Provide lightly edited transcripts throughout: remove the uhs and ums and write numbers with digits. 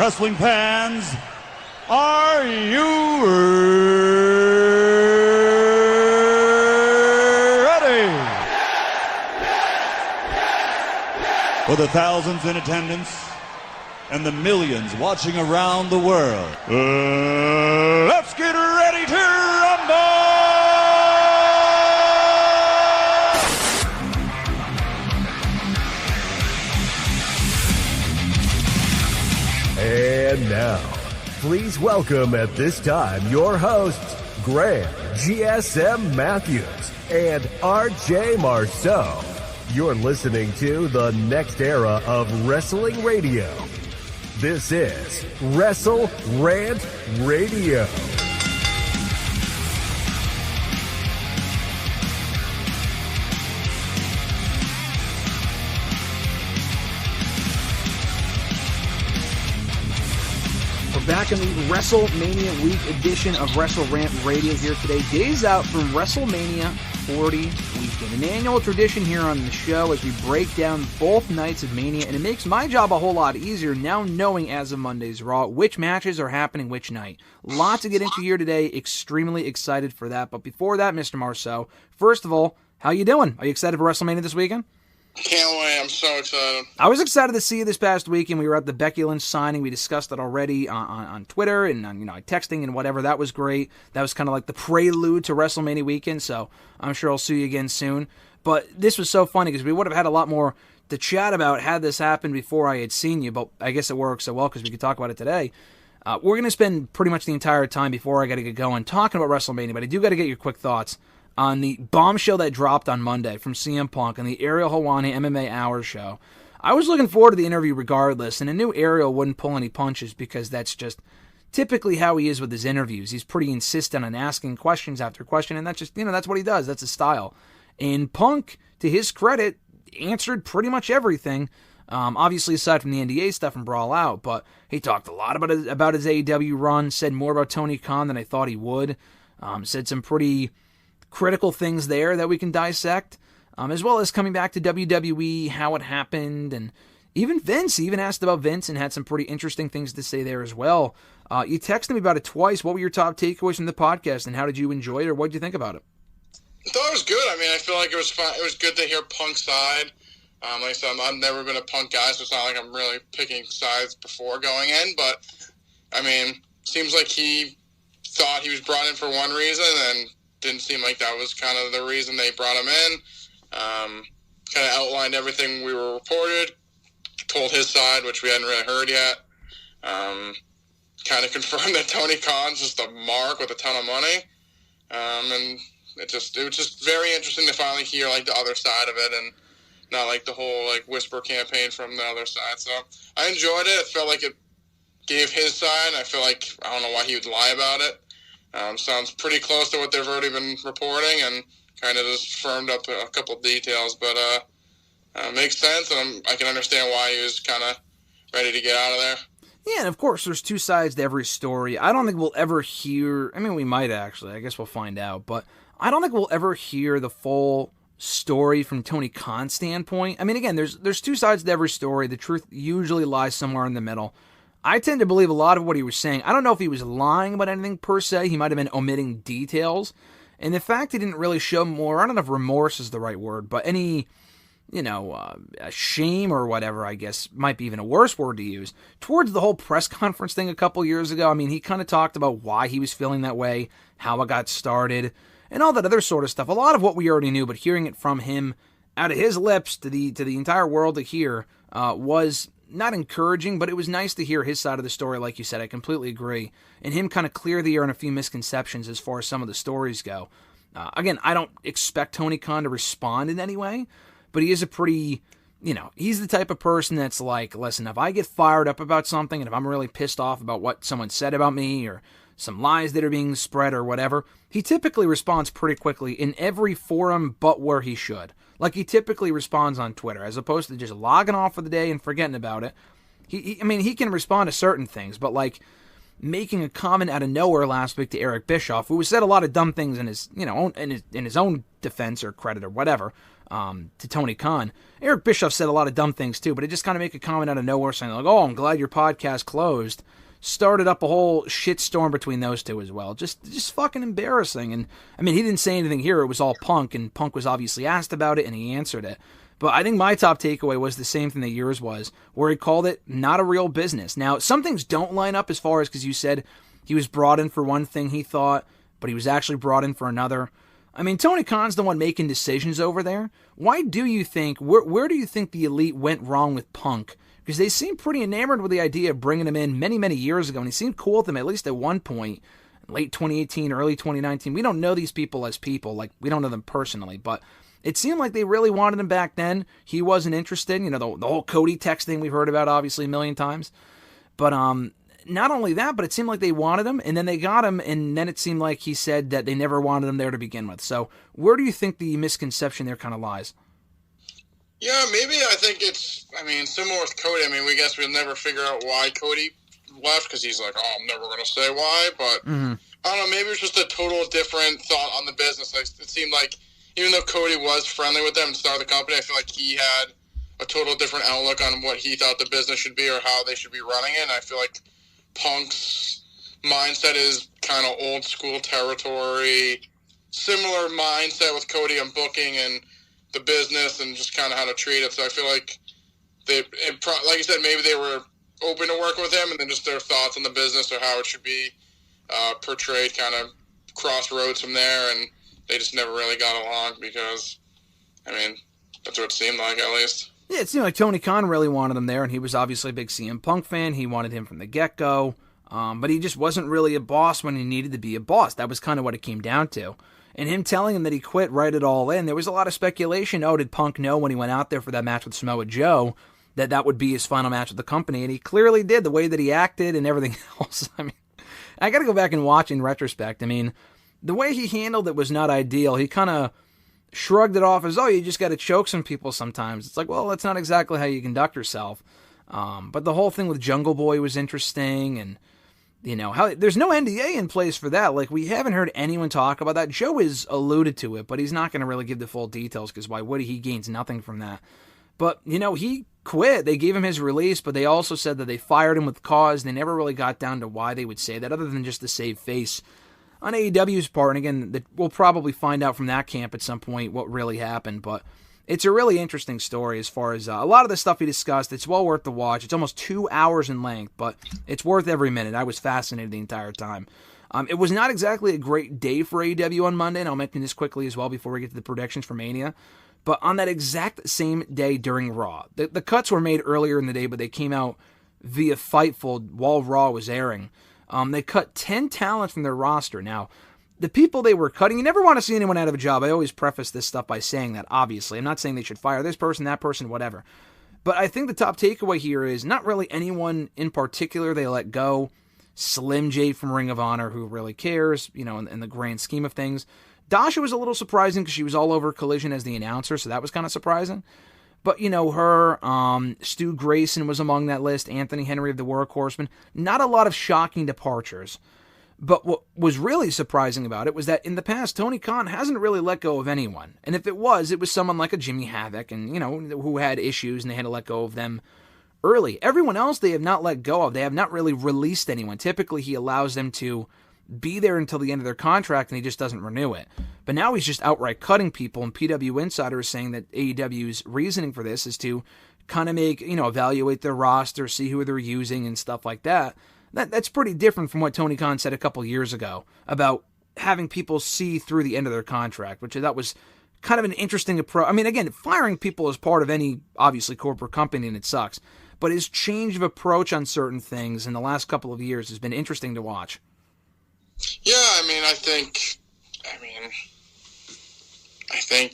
Wrestling fans, are you ready? For the thousands in attendance and the millions watching around the world, let's get ready to rumble! And now, please welcome at this time your hosts, Graham GSM Matthews and RJ Marceau. You're listening to the next era of wrestling radio. This is WrestleRant Radio. Back in the WrestleMania week edition of WrestleRant Radio here today. Days out from WrestleMania 40 weekend. An annual tradition here on the show as we break down both nights of Mania, and it makes my job a whole lot easier now knowing as of Monday's Raw which matches are happening which night. Lots to get into here today. Extremely excited for that. But before that, Mr. Marceau, first of all, how you doing? Are you excited for WrestleMania this weekend? Can't wait. I'm so excited. I was excited to see you this past weekend. We were at the Becky Lynch signing. We discussed it already on Twitter and on, texting and whatever. That was great. That was kind of like the prelude to WrestleMania weekend, so I'm sure I'll see you again soon. But this was so funny because we would have had a lot more to chat about had this happened before I had seen you, but I guess it worked so well because we could talk about it today. We're going to spend pretty much the entire time before I got to get going talking about WrestleMania, but I do got to get your quick thoughts on the bombshell that dropped on Monday from CM Punk on the Ariel Helwani MMA Hour show. I was looking forward to the interview regardless, and I knew Ariel wouldn't pull any punches because that's just typically how he is with his interviews. He's pretty insistent on asking questions after question, and that's just, that's what he does. That's his style. And Punk, to his credit, answered pretty much everything, obviously aside from the NDA stuff and Brawl Out, but he talked a lot about his AEW run, said more about Tony Khan than I thought he would, said some pretty critical things there that we can dissect, as well as coming back to WWE, how it happened, and even Vince. He even asked about Vince and had some pretty interesting things to say there as well. You texted me about it twice. What were your top takeaways from the podcast, and how did you enjoy it, or what did you think about it? I thought it was good. I mean, I feel like it was fun. It was good to hear Punk's side. Like I said, I've never been a Punk guy, so it's not like I'm really picking sides before going in, but, I mean, seems like he thought he was brought in for one reason, and didn't seem like that was kind of the reason they brought him in. Kind of outlined everything we were reported, told his side, which we hadn't really heard yet. Kind of confirmed that Tony Khan's just a mark with a ton of money. And it was just very interesting to finally hear like the other side of it and not like the whole like whisper campaign from the other side. So I enjoyed it. It felt like it gave his side. I feel like I don't know why he would lie about it. Sounds pretty close to what they've already been reporting and kind of just firmed up a couple of details. But makes sense, and I can understand why he was kind of ready to get out of there. Yeah, and of course, there's two sides to every story. I don't think we'll ever hear... I mean, we might actually. I guess we'll find out. But I don't think we'll ever hear the full story from Tony Khan's standpoint. I mean, again, there's two sides to every story. The truth usually lies somewhere in the middle. I tend to believe a lot of what he was saying. I don't know if he was lying about anything per se. He might have been omitting details. And the fact he didn't really show more, I don't know if remorse is the right word, but any, shame or whatever, I guess, might be even a worse word to use, towards the whole press conference thing a couple years ago. I mean, he kind of talked about why he was feeling that way, how it got started, and all that other sort of stuff. A lot of what we already knew, but hearing it from him out of his lips to the entire world to hear was not encouraging, but it was nice to hear his side of the story, like you said. I completely agree. And him kind of clear the air on a few misconceptions as far as some of the stories go. Again, I don't expect Tony Khan to respond in any way, but he is a pretty, he's the type of person that's like, listen, if I get fired up about something, and if I'm really pissed off about what someone said about me, or some lies that are being spread or whatever, he typically responds pretty quickly in every forum but where he should. Like, he typically responds on Twitter, as opposed to just logging off for the day and forgetting about it. He can respond to certain things, but like making a comment out of nowhere last week to Eric Bischoff, who said a lot of dumb things in his, in his own defense or credit or whatever, to Tony Khan. Eric Bischoff said a lot of dumb things too, but it just kind of make a comment out of nowhere saying like, "Oh, I'm glad your podcast closed." Started up a whole shitstorm between those two as well. Just fucking embarrassing. And I mean, he didn't say anything here. It was all Punk, and Punk was obviously asked about it, and he answered it. But I think my top takeaway was the same thing that yours was, where he called it not a real business. Now, some things don't line up as far as, because you said he was brought in for one thing he thought, but he was actually brought in for another. I mean, Tony Khan's the one making decisions over there. Why do you think, where do you think the Elite went wrong with Punk? Because they seemed pretty enamored with the idea of bringing him in many, many years ago, and he seemed cool with them at least at one point, late 2018, early 2019. We don't know these people as people, like, we don't know them personally, but it seemed like they really wanted him back then. He wasn't interested, you know, the whole Cody text thing we've heard about, obviously, a million times. But not only that, but it seemed like they wanted him, and then they got him, and then it seemed like he said that they never wanted him there to begin with. So where do you think the misconception there kind of lies? Yeah, maybe I think it's, I mean, similar with Cody. I mean, we guess we'll never figure out why Cody left, because he's like, oh, I'm never going to say why. But, I don't know, maybe it's just a total different thought on the business. Like, it seemed like, even though Cody was friendly with them and started the company, I feel like he had a total different outlook on what he thought the business should be or how they should be running it. And I feel like Punk's mindset is kind of old school territory, similar mindset with Cody on booking and the business and just kind of how to treat it. So I feel like like you said, maybe they were open to working with him, and then just their thoughts on the business or how it should be portrayed kind of crossroads from there, and they just never really got along because, I mean, that's what it seemed like at least. Yeah, it seemed like Tony Khan really wanted him there, and he was obviously a big CM Punk fan. He wanted him from the get-go, but he just wasn't really a boss when he needed to be a boss. That was kind of what it came down to. And him telling him that he quit right it all in, there was a lot of speculation. Oh, did Punk know when he went out there for that match with Samoa Joe that that would be his final match with the company? And he clearly did, the way that he acted and everything else. I mean, I got to go back and watch in retrospect. I mean, the way he handled it was not ideal. He kind of shrugged it off as, oh, you just got to choke some people sometimes. It's like, well, that's not exactly how you conduct yourself. But the whole thing with Jungle Boy was interesting, and you know, how there's no NDA in place for that. Like, we haven't heard anyone talk about that. Joe has alluded to it, but he's not going to really give the full details, because why would he? He gains nothing from that. But, you know, he quit. They gave him his release, but they also said that they fired him with cause. They never really got down to why they would say that, other than just to save face on AEW's part. And again, we'll probably find out from that camp at some point what really happened, but it's a really interesting story as far as a lot of the stuff he discussed. It's well worth the watch. It's almost 2 hours in length, but it's worth every minute. I was fascinated the entire time. It was not exactly a great day for AEW on Monday, and I'll mention this quickly as well before we get to the predictions for Mania. But on that exact same day during Raw, the cuts were made earlier in the day, but they came out via Fightful while Raw was airing. They cut 10 talent from their roster. Now, the people they were cutting, you never want to see anyone out of a job. I always preface this stuff by saying that, obviously. I'm not saying they should fire this person, that person, whatever. But I think the top takeaway here is not really anyone in particular they let go. Slim J from Ring of Honor, who really cares, you know, in the grand scheme of things. Dasha was a little surprising because she was all over Collision as the announcer, so that was kind of surprising. But, you know, her, Stu Grayson was among that list, Anthony Henry of the Work Horsemen. Not a lot of shocking departures. But what was really surprising about it was that in the past, Tony Khan hasn't really let go of anyone. And if it was someone like a Jimmy Havoc, and, you know, who had issues and they had to let go of them early. Everyone else they have not let go of. They have not really released anyone. Typically, he allows them to be there until the end of their contract, and he just doesn't renew it. But now he's just outright cutting people, and PW Insider is saying that AEW's reasoning for this is to kind of make, you know, evaluate their roster, see who they're using and stuff like that. That's pretty different from what Tony Khan said a couple years ago about having people see through the end of their contract, which that was kind of an interesting approach. I mean, again, firing people is part of any, obviously, corporate company, and it sucks. But his change of approach on certain things in the last couple of years has been interesting to watch. Yeah, I think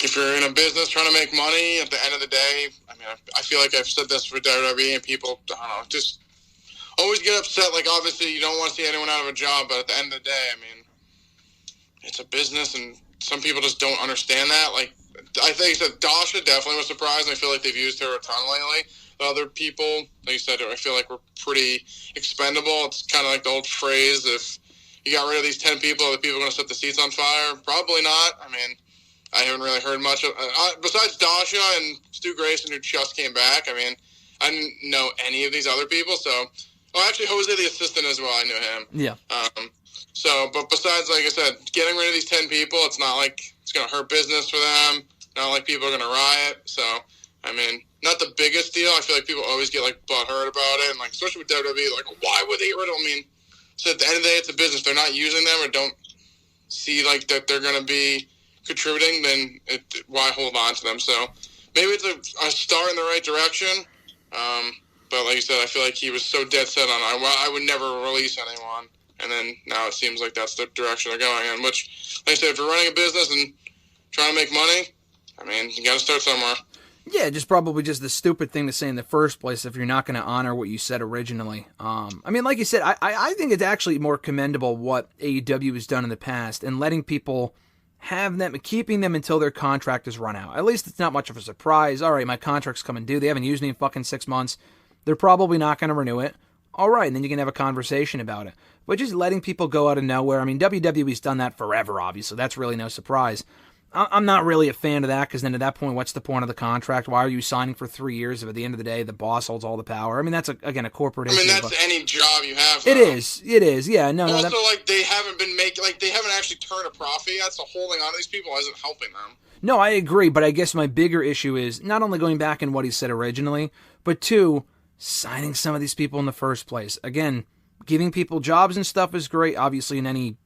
if you're in a business trying to make money, at the end of the day, I feel like I've said this for WWE, and people, I don't know, just always get upset. Like, obviously, you don't want to see anyone out of a job, but at the end of the day, it's a business, and some people just don't understand that. Like, I think that Dasha definitely was surprised, and I feel like they've used her a ton lately. The other people, like you said, I feel like we're pretty expendable. It's kind of like the old phrase, if you got rid of these 10 people, are the people going to set the seats on fire? Probably not. I haven't really heard much of, besides Dasha and Stu Grayson, who just came back. I mean, I didn't know any of these other people, so... Oh, actually, Jose, the assistant, as well, I knew him. Yeah. But besides, like I said, getting rid of these 10 people, it's not like it's going to hurt business for them. Not like people are going to riot. So, I mean, not the biggest deal. I feel like people always get, like, butthurt about it. And, like, especially with WWE, like, why would they get rid of them? I mean, so at the end of the day, it's a business. If they're not using them or don't see, like, that they're going to be contributing, then why hold on to them? So maybe it's a start in the right direction. But like you said, I feel like he was so dead set on, I would never release anyone. And then now it seems like that's the direction they're going in, which, like I said, if you're running a business and trying to make money, I mean, you got to start somewhere. Yeah, probably just the stupid thing to say in the first place if you're not going to honor what you said originally. I mean, like you said, I think it's actually more commendable what AEW has done in the past and letting people have them, keeping them until their contract is run out. At least it's not much of a surprise. All right, my contract's coming due. They haven't used me in fucking 6 months. They're probably not going to renew it. All right, and then you can have a conversation about it. But just letting people go out of nowhere, I mean, WWE's done that forever, obviously. That's really no surprise. I'm not really a fan of that, because then at that point, what's the point of the contract? Why are you signing for 3 years if at the end of the day, the boss holds all the power? I mean, that's, again, a corporate issue. I mean, that's any job you have, though. It is, yeah. No, also, like, they haven't been making, like, they haven't actually turned a profit yet, so holding on to these people isn't helping them. No, I agree, but I guess my bigger issue is not only going back in what he said originally, but two, signing some of these people in the first place. Again, giving people jobs and stuff is great, obviously, in any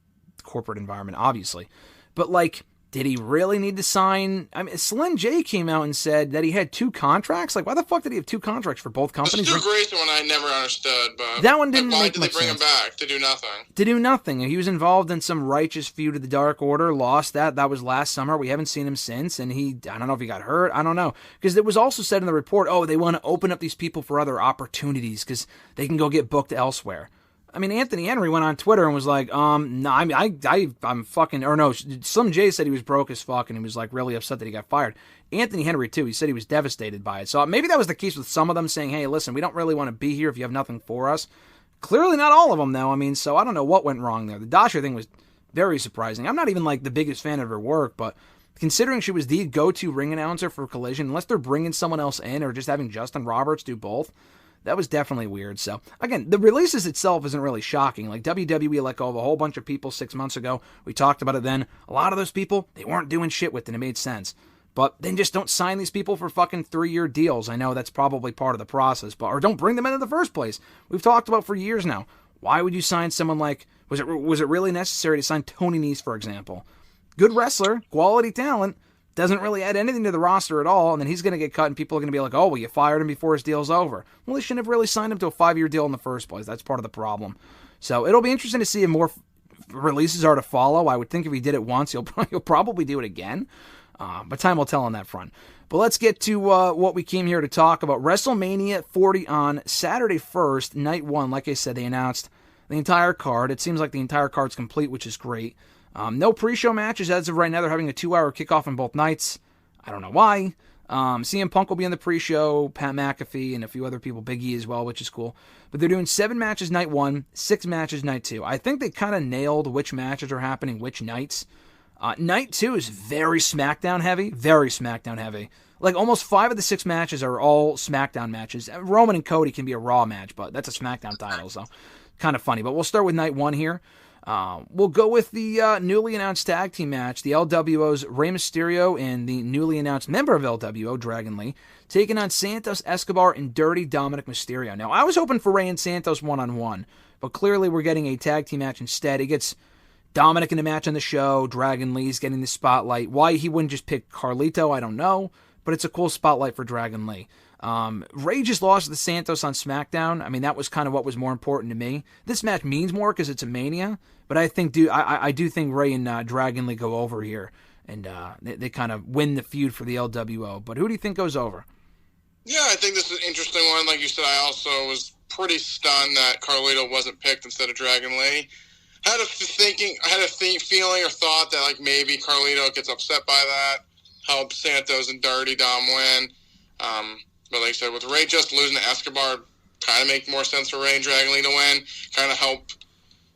corporate environment, obviously. But, like, did he really need to sign? I mean, Slim J came out and said that he had 2 contracts. Like, why the fuck did he have 2 contracts for both companies? The Stu Grayson one I never understood, but that one didn't why make did much they bring sense. him back? To do nothing. To do nothing. He was involved in some righteous feud of the Dark Order, lost that. That was last summer. We haven't seen him since, and I don't know if he got hurt. I don't know. Because it was also said in the report, they want to open up these people for other opportunities because they can go get booked elsewhere. I mean, Anthony Henry went on Twitter and was like, no, I mean, I'm fucking, or no, Slim J said he was broke as fuck and he was like really upset that he got fired. Anthony Henry too, he said he was devastated by it. So maybe that was the case with some of them saying, hey, listen, we don't really want to be here if you have nothing for us. Clearly not all of them though. I mean, so I don't know what went wrong there. The Dasha thing was very surprising. I'm not even like the biggest fan of her work, but considering she was the go-to ring announcer for Collision, unless they're bringing someone else in or just having Justin Roberts do both, that was definitely weird. So, again, the releases itself isn't really shocking. Like, WWE let go of a whole bunch of people 6 months ago. We talked about it then. A lot of those people, they weren't doing shit with it. It made sense. But then just don't sign these people for fucking 3-year deals. I know that's probably part of the process. Or don't bring them in the first place. We've talked about for years now. Why would you sign someone like... Was it really necessary to sign Tony Nese, for example? Good wrestler, quality talent, doesn't really add anything to the roster at all, and then he's going to get cut, and people are going to be like, oh, well, you fired him before his deal's over. Well, they shouldn't have really signed him to a 5-year deal in the first place. That's part of the problem. So it'll be interesting to see if more releases are to follow. I would think if he did it once, he'll probably do it again. But time will tell on that front. But let's get to what we came here to talk about. WrestleMania 40 on Saturday 1st, night 1. Like I said, they announced the entire card. It seems like the entire card's complete, which is great. No pre-show matches as of right now. They're having a 2-hour kickoff on both nights. I don't know why. CM Punk will be on the pre-show, Pat McAfee, and a few other people, Big E as well, which is cool. But they're doing 7 matches night 1, 6 matches night 2. I think they kind of nailed which matches are happening which nights. Night 2 is very SmackDown heavy. Very SmackDown heavy. Like, almost 5 of the 6 matches are all SmackDown matches. Roman and Cody can be a Raw match, but that's a SmackDown title, so kind of funny. But we'll start with night 1 here. We'll go with the newly announced tag team match, the LWO's Rey Mysterio and the newly announced member of LWO, Dragon Lee, taking on Santos Escobar and Dirty Dominic Mysterio. Now, I was hoping for Rey and Santos one-on-one, but clearly we're getting a tag team match instead. It gets Dominic in the match on the show, Dragon Lee's getting the spotlight. Why he wouldn't just pick Carlito, I don't know, but it's a cool spotlight for Dragon Lee. Ray just lost to Santos on SmackDown. I mean, that was kind of what was more important to me. This match means more because it's a Mania, but I do think Ray and Dragon Lee go over here, and they kind of win the feud for the LWO. But who do you think goes over? Yeah, I think this is an interesting one. Like you said, I also was pretty stunned that Carlito wasn't picked instead of Dragon Lee. I had a feeling or thought that like maybe Carlito gets upset by that, help Santos and Dirty Dom win. But like I said, with Ray just losing to Escobar, kind of make more sense for Ray and Dragon Lee to win. Kind of help,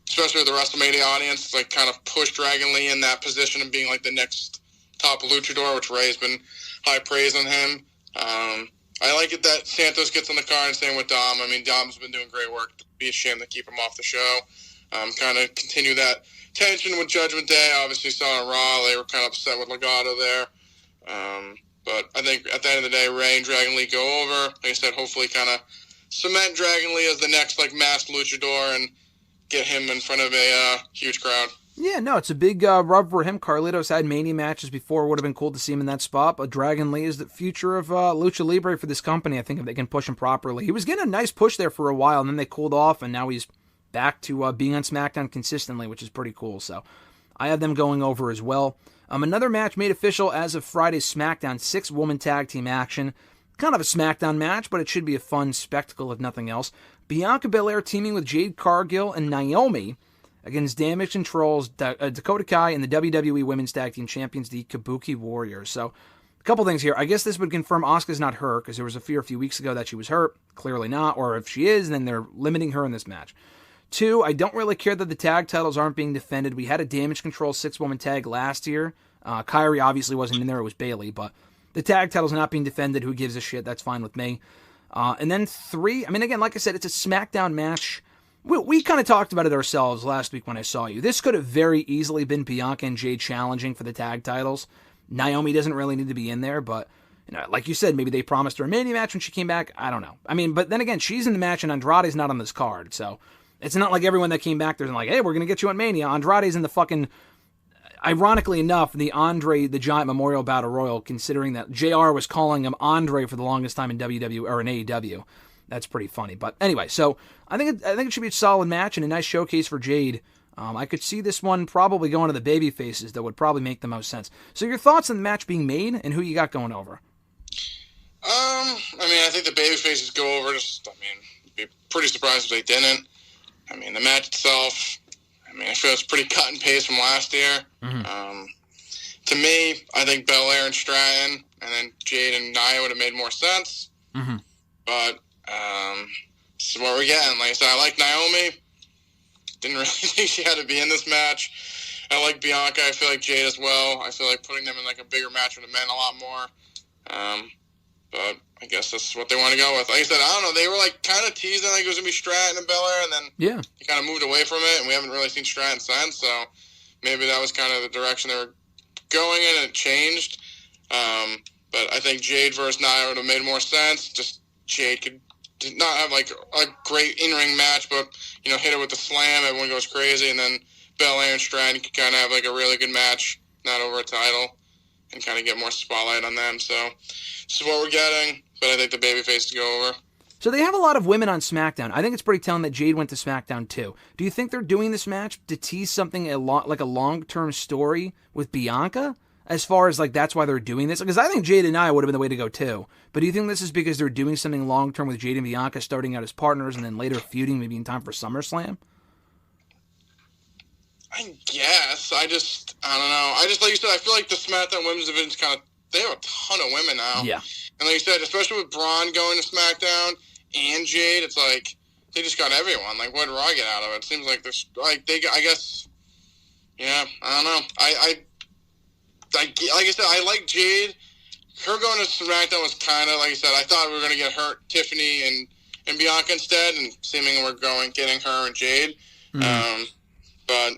especially with the WrestleMania audience, like kind of push Dragon Lee in that position of being like the next top luchador, which Ray's been high praise on him. I like it that Santos gets on the card, and same with Dom. I mean, Dom's been doing great work. It'd be a shame to keep him off the show. Kind of continue that tension with Judgment Day. Obviously, saw on Raw, they were kind of upset with Legado there. But I think at the end of the day, Ray and Dragon Lee go over. Like I said, hopefully kind of cement Dragon Lee as the next masked luchador and get him in front of a huge crowd. Yeah, no, it's a big rub for him. Carlito's had Mania matches before. It would have been cool to see him in that spot. But Dragon Lee is the future of Lucha Libre for this company. I think if they can push him properly. He was getting a nice push there for a while, and then they cooled off, and now he's back to being on SmackDown consistently, which is pretty cool. So I have them going over as well. Another match made official as of Friday's SmackDown, 6-woman tag team action. Kind of a SmackDown match, but it should be a fun spectacle if nothing else. Bianca Belair teaming with Jade Cargill and Naomi against Damage Control's Dakota Kai and the WWE Women's Tag Team Champions, the Kabuki Warriors. So, a couple things here. I guess this would confirm Asuka's not hurt, because there was a fear a few weeks ago that she was hurt. Clearly not. Or if she is, then they're limiting her in this match. 2, I don't really care that the tag titles aren't being defended. We had a Damage Control 6-woman tag last year. Kairi obviously wasn't in there. It was Bayley. But the tag titles are not being defended. Who gives a shit? That's fine with me. And then 3, I mean, again, like I said, it's a SmackDown match. We kind of talked about it ourselves last week when I saw you. This could have very easily been Bianca and Jade challenging for the tag titles. Naomi doesn't really need to be in there, but like you said, maybe they promised her a Mania match when she came back. I don't know. I mean, but then again, she's in the match and Andrade's not on this card, so it's not like everyone that came back there's like, hey, we're gonna get you on Mania. Andrade's in the fucking. Ironically enough, the Andre the Giant Memorial Battle Royal, considering that JR was calling him Andre for the longest time in WWE or in AEW. That's pretty funny. But anyway, so I think it should be a solid match and a nice showcase for Jade. I could see this one probably going to the baby faces. That would probably make the most sense. So your thoughts on the match being made and who you got going over? I mean, I think the baby faces go over. I'd be pretty surprised if they didn't. I mean, the match itself, I feel it's pretty cut and paste from last year. Mm-hmm. To me, I think Belair and Stratton and then Jade and Nia would have made more sense. Mm-hmm. But this is what we're getting. Like I said, I like Naomi. Didn't really think she had to be in this match. I like Bianca. I feel like Jade as well. I feel like putting them in a bigger match would have meant a lot more. But I guess that's what they want to go with. Like I said, I don't know. They were kind of teasing it was going to be Stratton and Belair, and then they kind of moved away from it, and we haven't really seen Stratton since. So maybe that was kind of the direction they were going in, and it changed. But I think Jade versus Nia would have made more sense. Just Jade could not have a great in-ring match, but hit it with the slam, everyone goes crazy, and then Belair and Stratton could kind of have a really good match, not over a title, and kind of get more spotlight on them. So this is what we're getting, but I think the babyface go over. So they have a lot of women on SmackDown. I think it's pretty telling that Jade went to SmackDown too. Do you think they're doing this match to tease something like a long-term story with Bianca? As far as that's why they're doing this? Because I think Jade and Nia would have been the way to go too. But do you think this is because they're doing something long-term with Jade and Bianca, starting out as partners and then later feuding maybe in time for SummerSlam? I guess. I don't know. I just, like you said, I feel like the SmackDown Women's Division's they have a ton of women now. Yeah. And like you said, especially with Braun going to SmackDown and Jade, it's they just got everyone. What did Raw get out of it? It seems like this, I guess, yeah, I don't know. Like I said, I like Jade. Her going to SmackDown was kind of, like I said, I thought we were going to get her, Tiffany, and Bianca instead, and seemingly we're getting her and Jade. Mm-hmm. But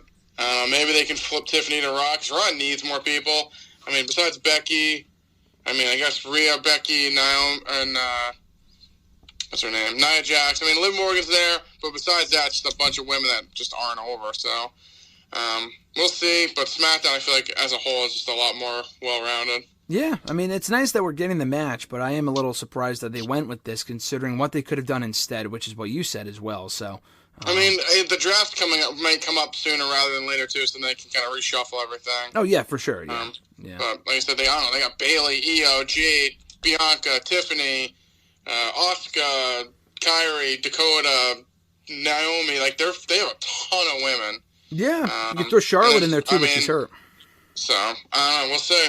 maybe they can flip Tiffany to Raw, because Raw needs more people. Besides Becky, I guess Rhea, Becky, Naomi, and what's her name? Nia Jax. Liv Morgan's there, but besides that, just a bunch of women that just aren't over. So we'll see. But SmackDown, I feel like as a whole, is just a lot more well-rounded. Yeah, it's nice that we're getting the match, but I am a little surprised that they went with this, considering what they could have done instead, which is what you said as well. So. The draft might come up sooner rather than later too, so they can kind of reshuffle everything. Oh yeah, for sure. Yeah. But like I said, they got Bayley, Io, Jade, Bianca, Tiffany, Asuka, Kairi, Dakota, Naomi. They have a ton of women. Yeah, you can throw Charlotte in there too, but she's hurt. So we'll see.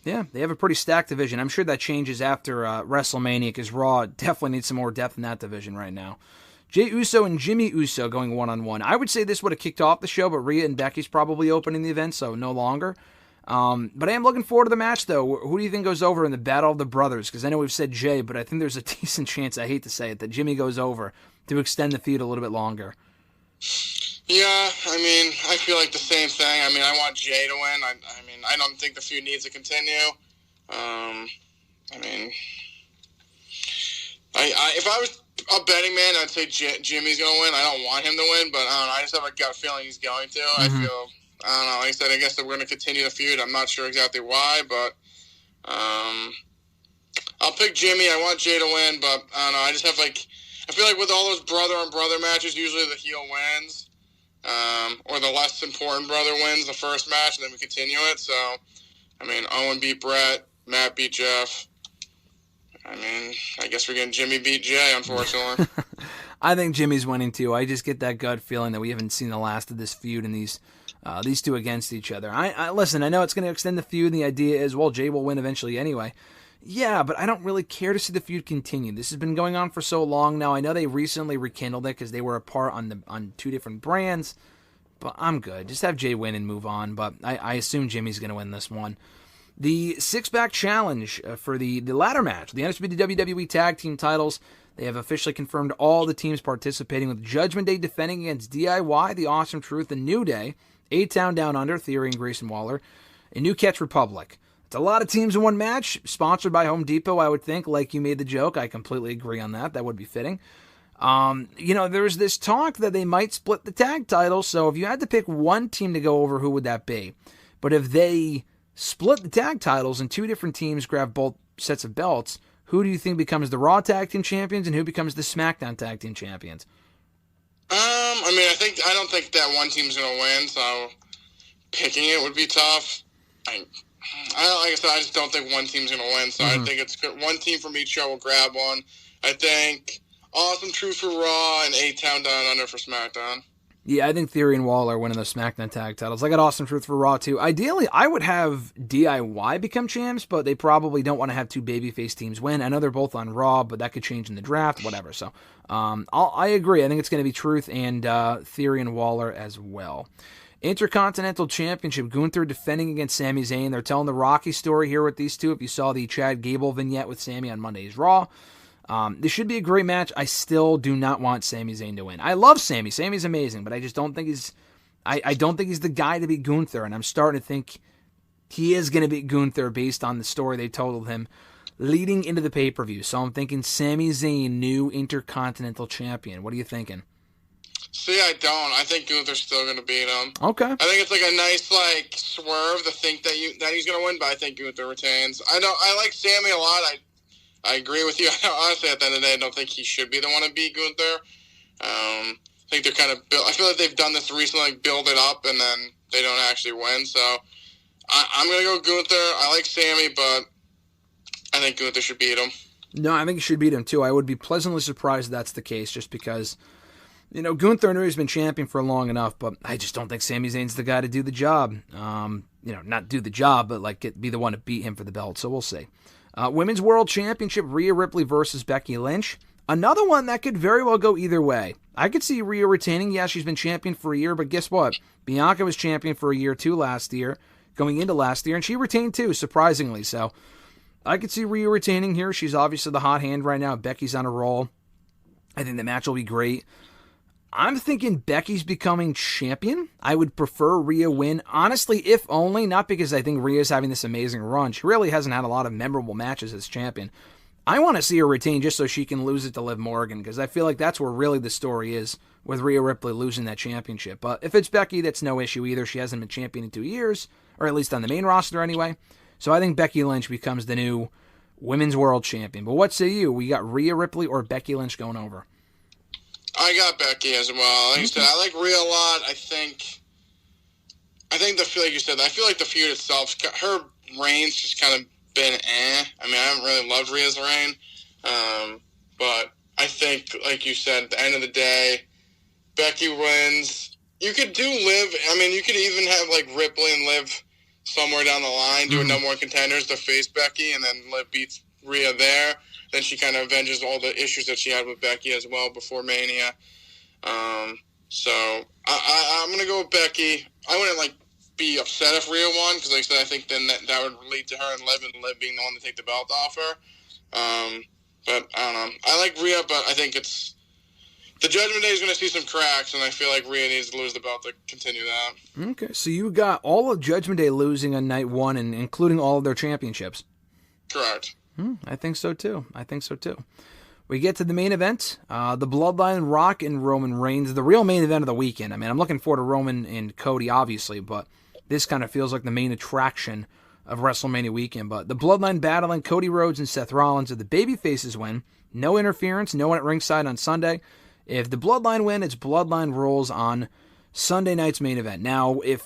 Yeah, they have a pretty stacked division. I'm sure that changes after WrestleMania, because Raw definitely needs some more depth in that division right now. Jey Uso and Jimmy Uso going one-on-one. I would say this would have kicked off the show, but Rhea and Becky's probably opening the event, so no longer. But I am looking forward to the match, though. Who do you think goes over in the Battle of the Brothers? Because I know we've said Jay, but I think there's a decent chance, I hate to say it, that Jimmy goes over to extend the feud a little bit longer. Yeah, I mean, I feel like the same thing. I mean, I want Jay to win. I mean, I don't think the feud needs to continue. I mean, if I was a betting man, I'd say Jimmy's going to win. I don't want him to win, but I don't know. I just have a gut feeling he's going to. I don't know. Like I said, I guess that we're going to continue the feud. I'm not sure exactly why, but I'll pick Jimmy. I want Jay to win, but I don't know. I just have I feel like with all those brother on brother matches, usually the heel wins. Or the less important brother wins the first match, and then we continue it. So, I mean, Owen beat Brett, Matt beat Jeff. I mean, I guess we're getting Jimmy beat Jay, unfortunately. I think Jimmy's winning, too. I just get that gut feeling that we haven't seen the last of this feud and these two against each other. Listen, I know it's going to extend the feud, and the idea is, well, Jay will win eventually anyway. Yeah, but I don't really care to see the feud continue. This has been going on for so long now. I know they recently rekindled it because they were apart on two different brands, but I'm good. Just have Jay win and move on, but I assume Jimmy's going to win this one. The six-pack challenge for the ladder match, the Undisputed WWE Tag Team titles, they have officially confirmed all the teams participating, with Judgment Day defending against DIY, The Awesome Truth, and New Day, A-Town Down Under, Theory and Grayson Waller, and New Catch Republic. It's a lot of teams in one match, sponsored by Home Depot, I would think, like you made the joke. I completely agree on that. That would be fitting. There's this talk that they might split the tag titles, so if you had to pick one team to go over, who would that be? But if they split the tag titles and two different teams grab both sets of belts, who do you think becomes the Raw Tag Team Champions and who becomes the SmackDown Tag Team Champions? I don't think that one team's going to win, so picking it would be tough. Like I said, I just don't think one team's going to win, so I think it's good. One team from each show will grab one. I think Awesome Truth for Raw and A-Town Down Under for SmackDown. Yeah, I think Theory and Waller are winning those SmackDown tag titles. I got Awesome Truth for Raw, too. Ideally, I would have DIY become champs, but they probably don't want to have two babyface teams win. I know they're both on Raw, but that could change in the draft, whatever. So I agree. I think it's going to be Truth and Theory and Waller as well. Intercontinental Championship, Gunther defending against Sami Zayn. They're telling the Rocky story here with these two. If you saw the Chad Gable vignette with Sami on Monday's Raw, this should be a great match. I still do not want Sami Zayn to win. I love Sami. Sami's amazing, but I just don't think he's I don't think he's the guy to beat Gunther, and I'm starting to think he is going to beat Gunther based on the story they told him leading into the pay-per-view. So I'm thinking Sami Zayn, new Intercontinental Champion. What are you thinking? See, I don't. I think Gunther's still going to beat him. Okay. I think it's like a nice swerve to think that he's going to win, but I think Gunther retains. I like Sami a lot. I agree with you. Honestly, at the end of the day, I don't think he should be the one to beat Gunther. I think they're kind of I feel like they've done this recently, build it up, and then they don't actually win. So I'm going to go Gunther. I like Sami, but I think Gunther should beat him. No, I think he should beat him too. I would be pleasantly surprised if that's the case, just because, Gunther knew he's been champion for long enough, but I just don't think Sami Zayn's the guy to do the job. Not do the job, but be the one to beat him for the belt. So we'll see. Women's World Championship, Rhea Ripley versus Becky Lynch. Another one that could very well go either way. I could see Rhea retaining. Yeah, she's been champion for a year, but guess what? Bianca was champion for a year too going into last year, and she retained too, surprisingly. So I could see Rhea retaining here. She's obviously the hot hand right now. Becky's on a roll. I think the match will be great. I'm thinking Becky's becoming champion. I would prefer Rhea win. Honestly, if only, not because I think Rhea's having this amazing run. She really hasn't had a lot of memorable matches as champion. I want to see her retain just so she can lose it to Liv Morgan, because I feel like that's where really the story is, with Rhea Ripley losing that championship. But if it's Becky, that's no issue either. She hasn't been champion in 2 years, or at least on the main roster anyway. So I think Becky Lynch becomes the new Women's World Champion. But what say you? We got Rhea Ripley or Becky Lynch going over? I got Becky as well. Like you said, I like Rhea a lot. I think like you said, I feel like the feud itself, her reign's just kind of been I mean, I haven't really loved Rhea's reign. But I think, like you said, at the end of the day, Becky wins. You could do Liv. I mean, you could even have Ripley and Liv somewhere down the line, doing no more contenders to face Becky, and then Liv beats Rhea there. Then she kind of avenges all the issues that she had with Becky as well before Mania. So I'm going to go with Becky. I wouldn't be upset if Rhea won, because like I said, I think then that would lead to her and Liv being the one to take the belt off her. But I don't know. I like Rhea, but I think it's the Judgment Day is going to see some cracks, and I feel like Rhea needs to lose the belt to continue that. Okay, so you got all of Judgment Day losing on night one, and including all of their championships. Correct. I think so too. We get to the main event, the Bloodline, Rock and Roman Reigns, the real main event of the weekend. I mean, I'm looking forward to Roman and Cody, obviously, but this kind of feels like the main attraction of WrestleMania weekend. But the Bloodline battling Cody Rhodes and Seth Rollins, if the babyfaces win, no interference, no one at ringside on Sunday. If the Bloodline win, it's Bloodline rules on Sunday night's main event. Now, if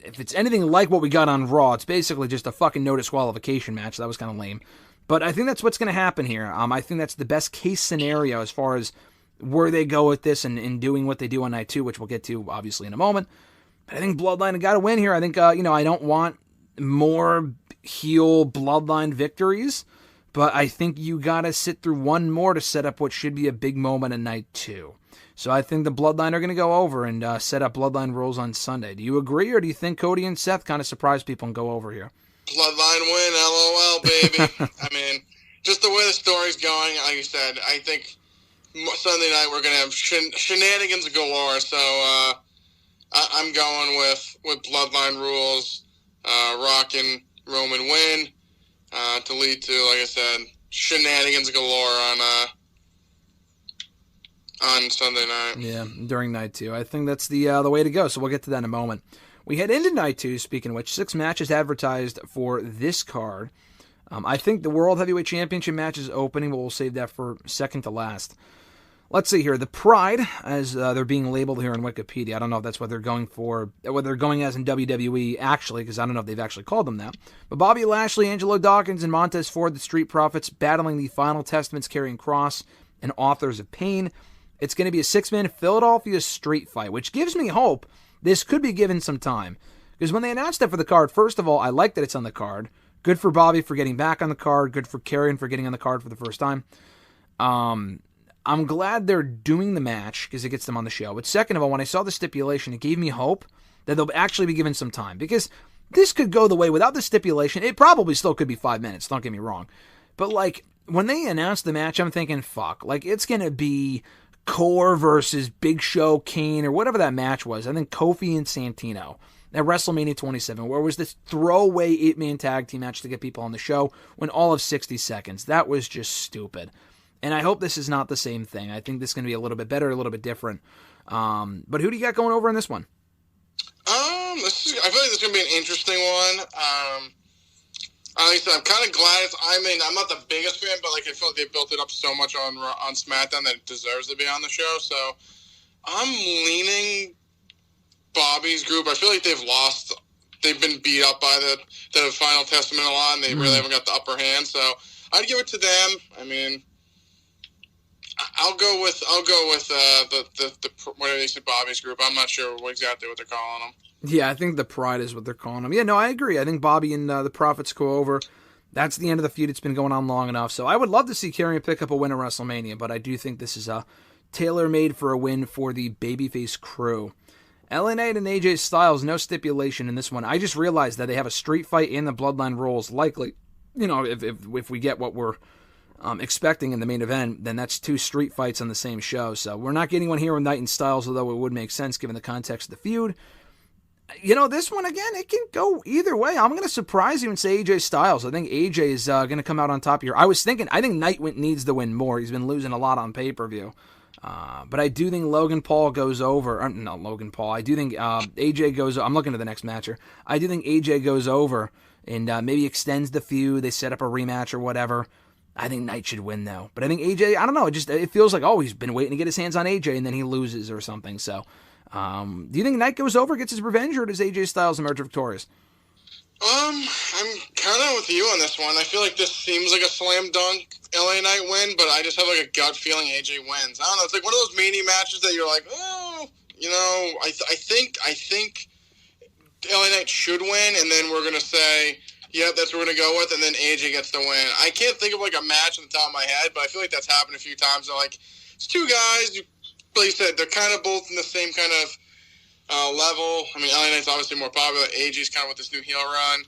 it's anything like what we got on Raw, it's basically just a fucking no disqualification match. That was kind of lame. But I think that's what's going to happen here. I think that's the best case scenario as far as where they go with this and doing what they do on night two, which we'll get to obviously in a moment. But I think Bloodline have got to win here. I think, I don't want more heel Bloodline victories, but I think you got to sit through one more to set up what should be a big moment in night two. So I think the Bloodline are going to go over and set up Bloodline rules on Sunday. Do you agree, or do you think Cody and Seth kind of surprise people and go over here? Bloodline win, LOL, baby. I mean, just the way the story's going, like you said, I think Sunday night we're going to have shenanigans galore. So I'm going with Bloodline rules, Rock and Roman win, to lead to, like I said, shenanigans galore on Sunday night. Yeah, during night two. I think that's the way to go, so we'll get to that in a moment. We head into night two, speaking of which, 6 matches advertised for this card. I think the World Heavyweight Championship match is opening, but we'll save that for second to last. Let's see here. The Pride, as they're being labeled here in Wikipedia. I don't know if that's what they're going for, what they're going as in WWE, actually, because I don't know if they've actually called them that. But Bobby Lashley, Angelo Dawkins, and Montez Ford, the Street Profits, battling the Final Testaments, Karrion Kross, and Authors of Pain. It's going to be a 6-man Philadelphia street fight, which gives me hope this could be given some time. Because when they announced it for the card, first of all, I like that it's on the card. Good for Bobby for getting back on the card. Good for Karrion for getting on the card for the first time. I'm glad they're doing the match because it gets them on the show. But second of all, when I saw the stipulation, it gave me hope that they'll actually be given some time. Because this could go the way without the stipulation. It probably still could be 5 minutes, don't get me wrong. But like, when they announced the match, I'm thinking, fuck. Like, it's going to be Core versus Big Show, Kane, or whatever that match was. I think Kofi and Santino at WrestleMania 27, where it was this throwaway 8-man tag team match to get people on the show when all of 60 seconds. That was just stupid. And I hope this is not the same thing. I think this is going to be a little bit better, a little bit different. But who do you got going over in this one? I feel like this is going to be an interesting one. Like I said, I'm kind of glad I'm not the biggest fan, but like I feel like they built it up so much on SmackDown that it deserves to be on the show. So I'm leaning Bobby's group. I feel like they've lost. They've been beat up by the Final Testament a lot, and they really haven't got the upper hand. So I'd give it to them. I mean, I'll go with the what do they say, Bobby's group. I'm not sure exactly what they're calling them. Yeah, I think the Pride is what they're calling them. Yeah, no, I agree. I think Bobby and the Profits go over. That's the end of the feud. It's been going on long enough. So I would love to see Karrion pick up a win at WrestleMania, but I do think this is tailor-made for a win for the babyface crew. LA Knight and AJ Styles, no stipulation in this one. I just realized that they have a street fight in the Bloodline rules. Likely, if we get what we're expecting in the main event, then that's 2 street fights on the same show. So we're not getting one here with Knight and Styles, although it would make sense given the context of the feud. This one, again, it can go either way. I'm going to surprise you and say AJ Styles. I think AJ is going to come out on top here. I think Knight needs to win more. He's been losing a lot on pay-per-view. But I do think Logan Paul goes over. Not Logan Paul. I do think AJ goes. I'm looking at the next matcher. I do think AJ goes over and maybe extends the feud. They set up a rematch or whatever. I think Knight should win, though. But I think AJ, I don't know. It feels like, he's been waiting to get his hands on AJ, and then he loses or something. So, do you think Knight goes over, gets his revenge, or does AJ Styles emerge victorious? I'm kind of with you on this one. I feel like this seems like a slam dunk LA Knight win, but I just have like a gut feeling AJ wins. I don't know. It's like one of those mania matches that you're like, I think LA Knight should win, and then we're gonna say, yep, that's what we're going to go with, and then AJ gets the win. I can't think of, like, a match on the top of my head, but I feel like that's happened a few times. They're like, it's 2 guys, like you said, they're kind of both in the same kind of level. I mean, LA Knight's obviously more popular. AJ's kind of with this new heel run.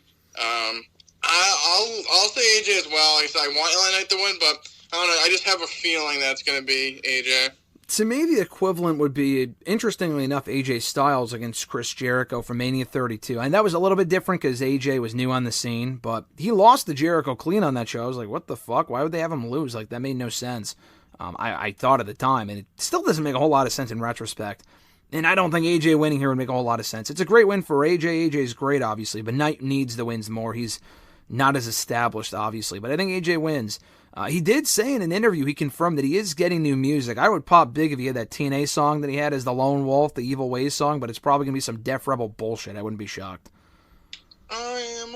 I'll say AJ as well. Like I said, I want LA Knight to win, but I don't know. I just have a feeling that it's going to be AJ. To me, the equivalent would be, interestingly enough, AJ Styles against Chris Jericho for Mania 32. And that was a little bit different because AJ was new on the scene, but he lost to Jericho clean on that show. I was like, what the fuck? Why would they have him lose? Like, that made no sense. I thought at the time, and it still doesn't make a whole lot of sense in retrospect. And I don't think AJ winning here would make a whole lot of sense. It's a great win for AJ. AJ's great, obviously, but Knight needs the wins more. He's not as established, obviously, but I think AJ wins. He did say in an interview, he confirmed that he is getting new music. I would pop big if he had that TNA song that he had as the Lone Wolf, the Evil Ways song, but it's probably going to be some Def Rebel bullshit. I wouldn't be shocked. I am.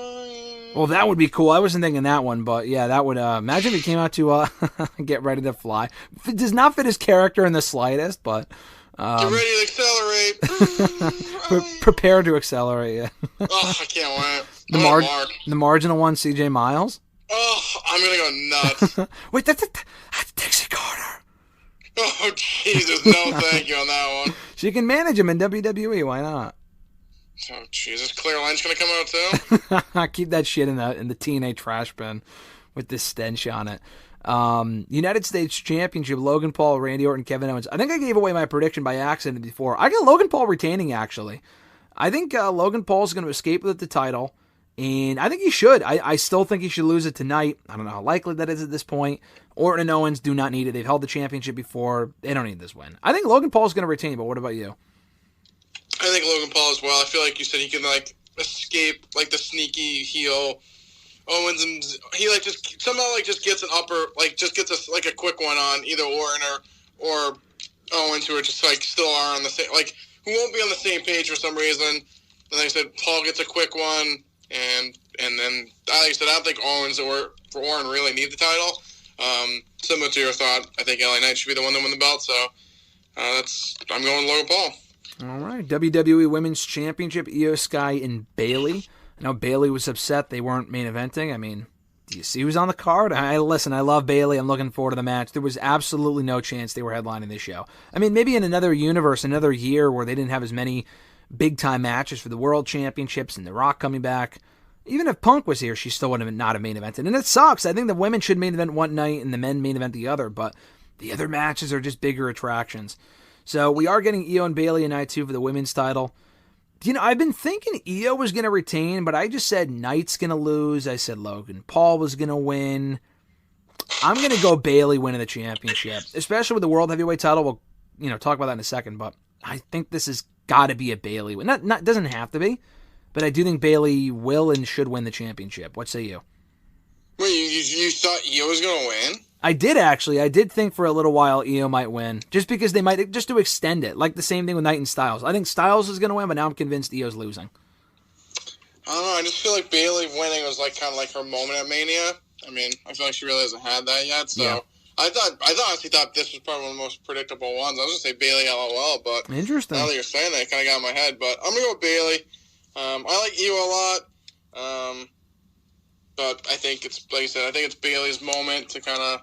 Well, that would be cool. I wasn't thinking that one, but yeah, that would, imagine if he came out to Get Ready to Fly. It does not fit his character in the slightest, but... Get ready to accelerate. Prepare to accelerate, yeah. Oh, I can't wait. The marginal one, CJ Miles. Oh, I'm going to go nuts. Wait, that's Dixie Carter. Oh, Jesus, no thank you on that one. She can manage him in WWE, why not? Oh, Jesus, Claire Lynch going to come out too? Keep that shit in the TNA trash bin with this stench on it. United States Championship, Logan Paul, Randy Orton, Kevin Owens. I think I gave away my prediction by accident before. I got Logan Paul retaining, actually. I think Logan Paul's going to escape with the title, and I think he should. I still think he should lose it tonight. I don't know how likely that is at this point. Orton and Owens do not need it. They've held the championship before. They don't need this win. I think Logan Paul's going to retain, but what about you? I think Logan Paul as well. I feel like you said he can, like, escape, like, the sneaky heel Owens, and he just somehow just gets an upper, just gets a quick one on either Orton or Owens, who are just still are on the same, who won't be on the same page for some reason. And like I said, Paul gets a quick one, and then like I said, I don't think Owens or Orton really need the title. Similar to your thought, I think LA Knight should be the one to win the belt. So I'm going Logan Paul. All right, WWE Women's Championship, Io Sky and Bayley. I know Bayley was upset they weren't main eventing. I mean, do you see who's on the card? I love Bayley. I'm looking forward to the match. There was absolutely no chance they were headlining this show. I mean, maybe in another universe, another year where they didn't have as many big-time matches for the World Championships and The Rock coming back. Even if Punk was here, she still would have not have main evented. And it sucks. I think the women should main event one night and the men main event the other, but the other matches are just bigger attractions. So we are getting Io and Bayley in night 2 for the women's title. You know, I've been thinking Io was going to retain, but I just said Knight's going to lose. I said Logan Paul was going to win. I'm going to go Bayley winning the championship, especially with the World Heavyweight title. We'll talk about that in a second, but I think this has got to be a Bayley win. Not doesn't have to be, but I do think Bayley will and should win the championship. What say you? Wait, you thought Io was going to win? I did, actually. I did think for a little while Io might win, just because they might, just to extend it. Like the same thing with Knight and Styles. I think Styles is going to win, but now I'm convinced Io's losing. I don't know. I just feel like Bayley winning was kind of like her moment at Mania. I mean, I feel like she really hasn't had that yet. So yeah. I honestly thought this was probably one of the most predictable ones. I was going to say Bayley LOL, but interesting. Now that you're saying that, it kind of got in my head. But I'm going to go with Bayley. I like Io a lot. But I think it's, like I said, I think it's Bayley's moment to kind of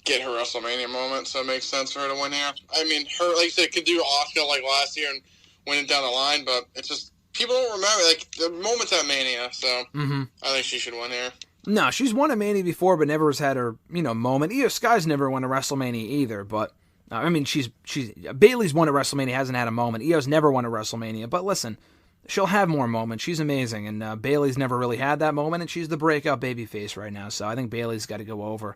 get her WrestleMania moment, so it makes sense for her to win here. I mean, her, like you said, could do Asuka like last year and win it down the line, but it's just, people don't remember, the moments at Mania, so I think she should win here. No, she's won a Mania before, but never has had her, moment. Io Sky's never won a WrestleMania either, but, I mean, she's Bayley's won a WrestleMania, hasn't had a moment. Io's never won a WrestleMania, but listen, she'll have more moments. She's amazing, and Bayley's never really had that moment, and she's the breakout babyface right now, so I think Bayley's got to go over.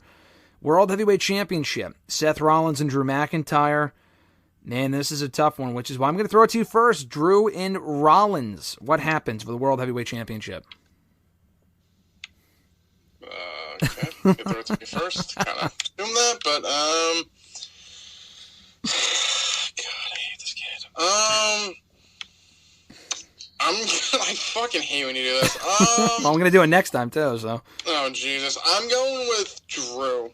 World Heavyweight Championship, Seth Rollins and Drew McIntyre. Man, this is a tough one, which is why I'm going to throw it to you first. Drew and Rollins. What happens for the World Heavyweight Championship? Okay, you can throw it to me first. Kind of assume that, but God, I hate this kid. I fucking hate when you do this. Well, I'm going to do it next time, too, so. Oh, Jesus. I'm going with Drew.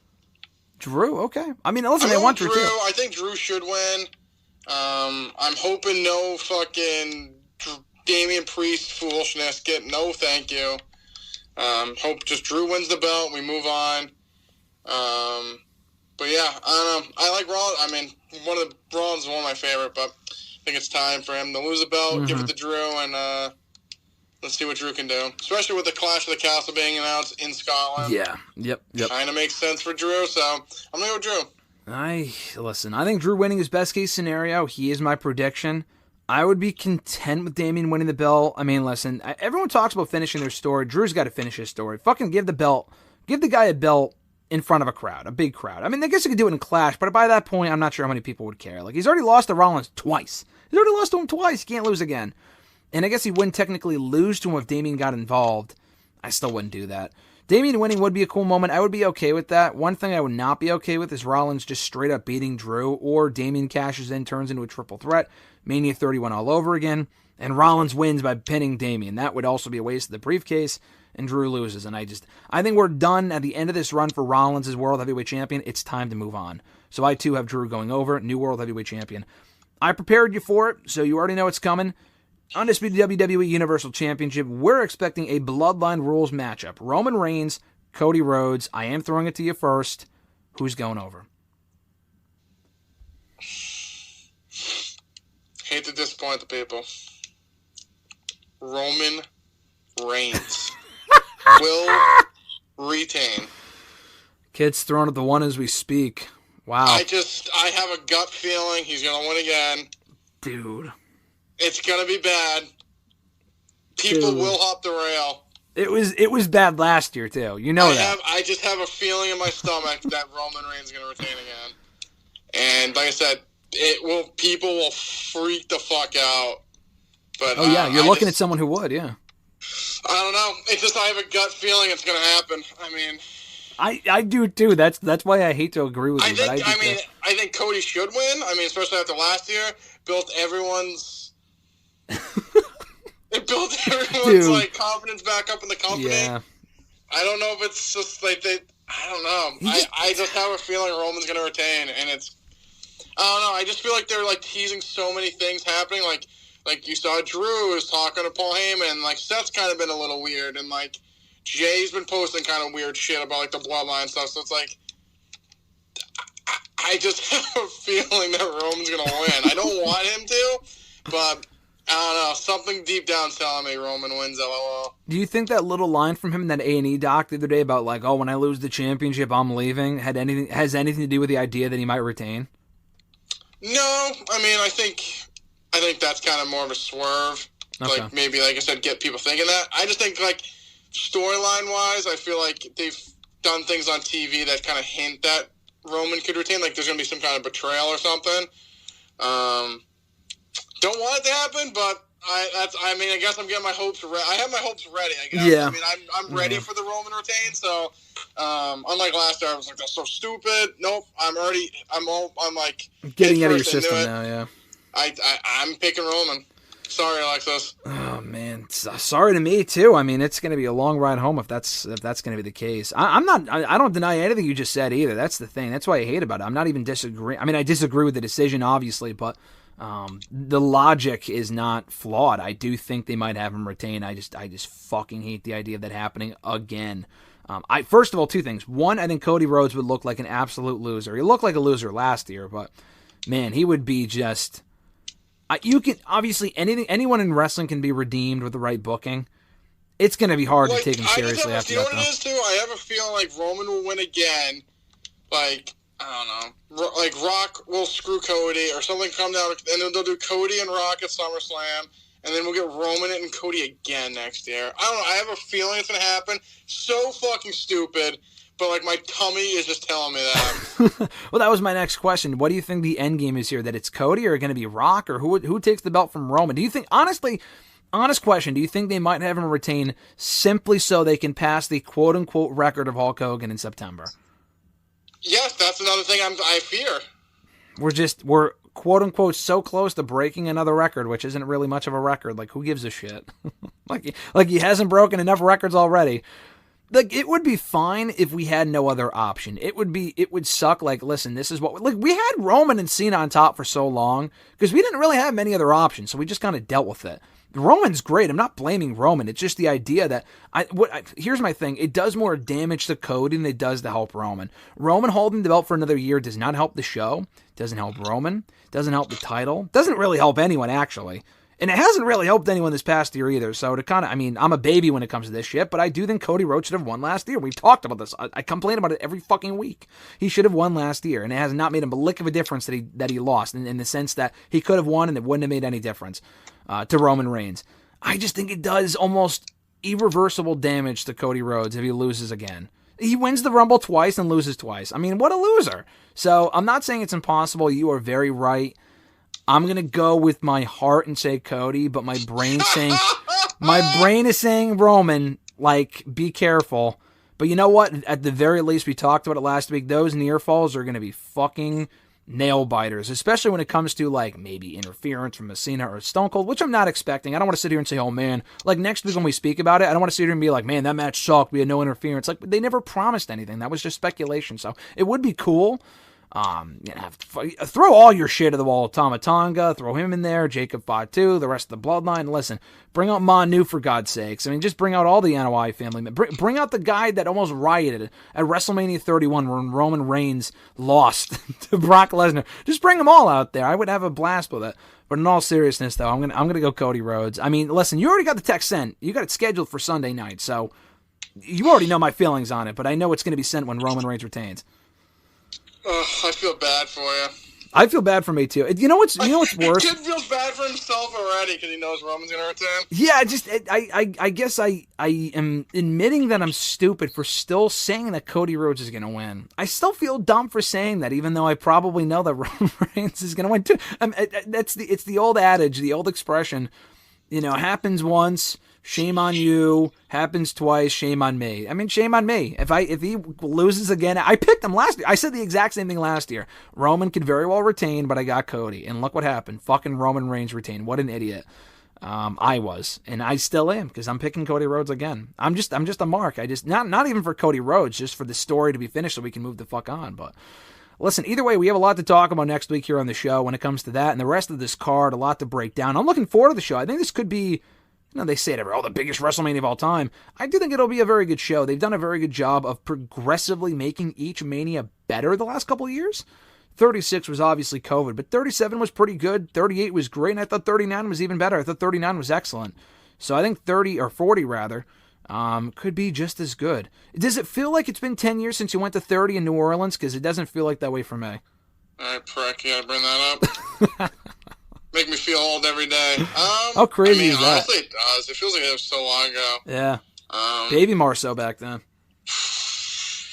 Drew, okay. I mean, listen, they want Drew, too. I think Drew should win. I'm hoping no fucking Damian Priest foolishness. No, thank you. Hope just Drew wins the belt. We move on. But yeah, I don't know. I like Rollins. I mean, Rollins is one of my favorite, but think it's time for him to lose the belt, give it to Drew, and let's see what Drew can do. Especially with the Clash of the Castle being announced in Scotland. Yeah. Yep. Kind of makes sense for Drew, so I'm going to go with Drew. I think Drew winning is best case scenario. He is my prediction. I would be content with Damian winning the belt. I mean, listen, everyone talks about finishing their story. Drew's got to finish his story. Fucking give the guy a belt in front of a crowd, a big crowd. I mean, I guess he could do it in Clash, but by that point, I'm not sure how many people would care. Like, he's already lost to Rollins twice. He's already lost to him twice. He can't lose again. And I guess he wouldn't technically lose to him if Damian got involved. I still wouldn't do that. Damian winning would be a cool moment. I would be okay with that. One thing I would not be okay with is Rollins just straight up beating Drew, or Damian cashes in, turns into a triple threat, Mania 31 all over again, and Rollins wins by pinning Damian. That would also be a waste of the briefcase, and Drew loses. And I think we're done at the end of this run for Rollins as World Heavyweight Champion. It's time to move on. So I too have Drew going over, new World Heavyweight Champion. I prepared you for it, so you already know it's coming. Undisputed WWE Universal Championship, we're expecting a Bloodline Rules matchup. Roman Reigns, Cody Rhodes. I am throwing it to you first. Who's going over? Hate to disappoint the people. Roman Reigns will retain. Kid's throwing at the one as we speak. Wow. I have a gut feeling he's going to win again. Dude. It's going to be bad. People will hop the rail. It was bad last year, too. You know that. I just have a feeling in my stomach that Roman Reigns is going to retain again. And like I said, people will freak the fuck out. But you're looking at someone who would, yeah. I don't know. It's just I have a gut feeling it's going to happen. I mean, I do too. That's why I hate to agree with you. I think Cody should win. I mean, especially after last year, built everyone's like confidence back up in the company. Yeah. I don't know if it's just like I don't know. I just have a feeling Roman's going to retain, and it's. I don't know. I just feel like they're like teasing so many things happening. Like you saw Drew is talking to Paul Heyman, and like Seth's kind of been a little weird, and like Jay's been posting kind of weird shit about like the bloodline stuff. So it's like I just have a feeling that Roman's gonna win. I don't want him to, but I don't know. Something deep down telling me Roman wins. LOL. Do you think that little line from him in that A&E doc the other day about like, oh, when I lose the championship, I'm leaving, has anything to do with the idea that he might retain? No, I mean I think that's kind of more of a swerve. Okay. Like maybe, like I said, get people thinking that. I just think like storyline wise, I feel like they've done things on TV that kind of hint that Roman could retain. Like there's gonna be some kind of betrayal or something. Don't want it to happen, but I guess I'm getting my hopes ready. I have my hopes ready, I guess. Yeah. I mean, I'm ready for the Roman retain, so unlike last year, I was like, that's so stupid. Nope, I'm like getting out of your system now, yeah. I'm picking Roman. Sorry, Alexis. Oh man, sorry to me too. I mean, it's going to be a long ride home if that's going to be the case. I don't deny anything you just said either. That's the thing. That's why I hate about it. I'm not even disagreeing. I mean, I disagree with the decision, obviously, but the logic is not flawed. I do think they might have him retain. I just fucking hate the idea of that happening again. First of all, two things. One, I think Cody Rhodes would look like an absolute loser. He looked like a loser last year, but man, he would be just. You can obviously anyone in wrestling can be redeemed with the right booking. It's going to be hard to take him seriously after that. You know what it is too? I have a feeling like Roman will win again. Like I don't know, like Rock will screw Cody or something. Come down and then they'll do Cody and Rock at SummerSlam, and then we'll get Roman and Cody again next year. I don't know. I have a feeling it's going to happen. So fucking stupid. But, like, my tummy is just telling me that. Well, that was my next question. What do you think the end game is here? That it's Cody or going to be Rock? Or who takes the belt from Roman? Do you think, honestly, honest question, do you think they might have him retain simply so they can pass the quote-unquote record of Hulk Hogan in September? Yes, that's another thing I fear. We're quote-unquote so close to breaking another record, which isn't really much of a record. Like, who gives a shit? like he hasn't broken enough records already. Like, it would be fine if we had no other option. It would suck. Like, listen, this is what, like, we had Roman and Cena on top for so long because we didn't really have many other options, so we just kind of dealt with it. Roman's great. I'm not blaming Roman. It's just the idea that here's my thing. It does more damage to Cody than it does to help Roman. Roman holding the belt for another year does not help the show. Doesn't help Roman. Doesn't help the title. Doesn't really help anyone, actually. And it hasn't really helped anyone this past year either. So I'm a baby when it comes to this shit, but I do think Cody Rhodes should have won last year. We've talked about this. I complain about it every fucking week. He should have won last year, and it has not made him a lick of a difference that he lost in the sense that he could have won and it wouldn't have made any difference to Roman Reigns. I just think it does almost irreversible damage to Cody Rhodes if he loses again. He wins the Rumble twice and loses twice. I mean, what a loser. So I'm not saying it's impossible. You are very right. I'm going to go with my heart and say Cody, but my brain is saying Roman, like, be careful. But you know what? At the very least, we talked about it last week. Those near falls are going to be fucking nail biters, especially when it comes to, like, maybe interference from Cena or Stone Cold, which I'm not expecting. I don't want to sit here and say, oh man, like next week when we speak about it, I don't want to sit here and be like, man, that match sucked. We had no interference. Like, they never promised anything. That was just speculation. So it would be cool. Throw all your shit at the wall. Tama Tonga, throw him in there. Jacob Fatu, the rest of the bloodline. Listen, bring out Manu for God's sakes. I mean, just bring out all the NOI family. Bring out the guy that almost rioted at WrestleMania 31 when Roman Reigns lost to Brock Lesnar. Just bring them all out there. I would have a blast with it. But in all seriousness, though, I'm gonna go Cody Rhodes. I mean, listen, you already got the text sent. You got it scheduled for Sunday night, so you already know my feelings on it. But I know it's gonna be sent when Roman Reigns retains. I feel bad for you. I feel bad for me too. You know what's worse? The kid feels bad for himself already because he knows Roman's gonna return. Yeah, I guess I am admitting that I'm stupid for still saying that Cody Rhodes is gonna win. I still feel dumb for saying that, even though I probably know that Roman Reigns is gonna win too. It's the old adage, the old expression. You know, happens once, shame on you. Happens twice, shame on me. I mean, shame on me. If he loses again, I picked him last year. I said the exact same thing last year. Roman could very well retain, but I got Cody. And look what happened. Fucking Roman Reigns retained. What an idiot. I was. And I still am, because I'm picking Cody Rhodes again. I'm just a mark. Not even for Cody Rhodes, just for the story to be finished so we can move the fuck on. But listen, either way, we have a lot to talk about next week here on the show when it comes to that and the rest of this card, a lot to break down. I'm looking forward to the show. I think this could be, they say it every, the biggest WrestleMania of all time. I do think it'll be a very good show. They've done a very good job of progressively making each Mania better the last couple of years. 36 was obviously COVID, but 37 was pretty good. 38 was great, and I thought 39 was even better. I thought 39 was excellent. So I think 30, or 40 rather, could be just as good. Does it feel like it's been 10 years since you went to 30 in New Orleans? Because it doesn't feel like that way for me. All right, prick, you gotta bring that up. Make me feel old every day. How crazy is that? Honestly, it does. It feels like it was so long ago. Yeah. Baby Marceau back then.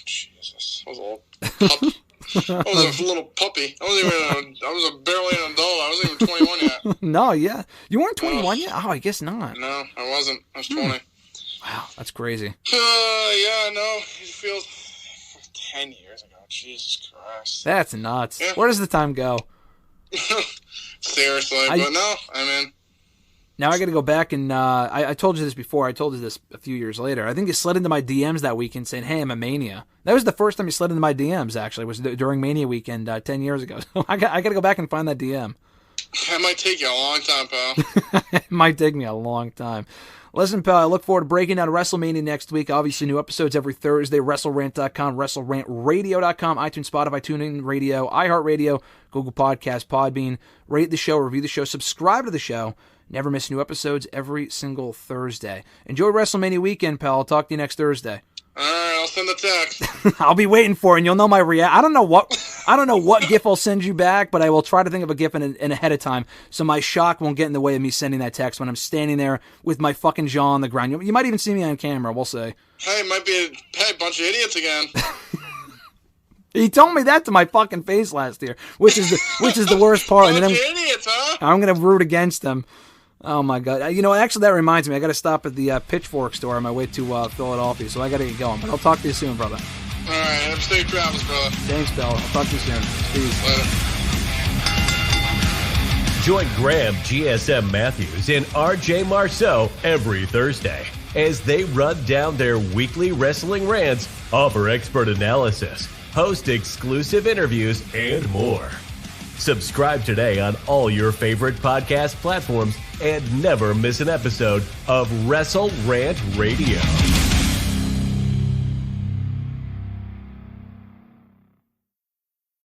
Jesus, I was old. I was a little puppy. I was barely an adult. I wasn't even 21 yet. No, yeah. You weren't 21 yet? Oh, I guess not. No, I wasn't. I was 20. Wow, that's crazy. Yeah, no. It feels 10 years ago. Jesus Christ. That's nuts. Yeah. Where does the time go? Seriously, but no, I mean. Now I got to go back and I told you this before. I told you this a few years later. I think you slid into my DMs that weekend saying, "Hey, I'm a Mania." That was the first time you slid into my DMs. Actually, was during Mania weekend 10 years ago. So I got to go back and find that DM. That might take you a long time, pal. It might take me a long time. Listen, pal, I look forward to breaking down WrestleMania next week. Obviously, new episodes every Thursday. WrestleRant.com, WrestleRantRadio.com, iTunes, Spotify, TuneIn Radio, iHeartRadio, Google Podcasts, Podbean. Rate the show, review the show, subscribe to the show. Never miss new episodes every single Thursday. Enjoy WrestleMania weekend, pal. I'll talk to you next Thursday. All right, I'll send the text. I'll be waiting for it, and you'll know my reaction. I don't know what GIF I'll send you back, but I will try to think of a GIF in ahead of time, so my shock won't get in the way of me sending that text when I'm standing there with my fucking jaw on the ground. You might even see me on camera. We'll see. Hey, it might be a bunch of idiots again. He told me that to my fucking face last year, which is the worst part. Bunch and then of idiots, huh? I'm gonna root against them. Oh my god! Actually, that reminds me. I got to stop at the Pitchfork store on my way to Philadelphia, so I got to get going. But I'll talk to you soon, brother. All right, have safe travels, brother. Thanks, Bill. I'll talk to you soon. Peace. Later. Join Graham, GSM Matthews, and RJ Marceau every Thursday as they run down their weekly wrestling rants, offer expert analysis, host exclusive interviews, and more. Subscribe today on all your favorite podcast platforms and never miss an episode of WrestleRant Radio.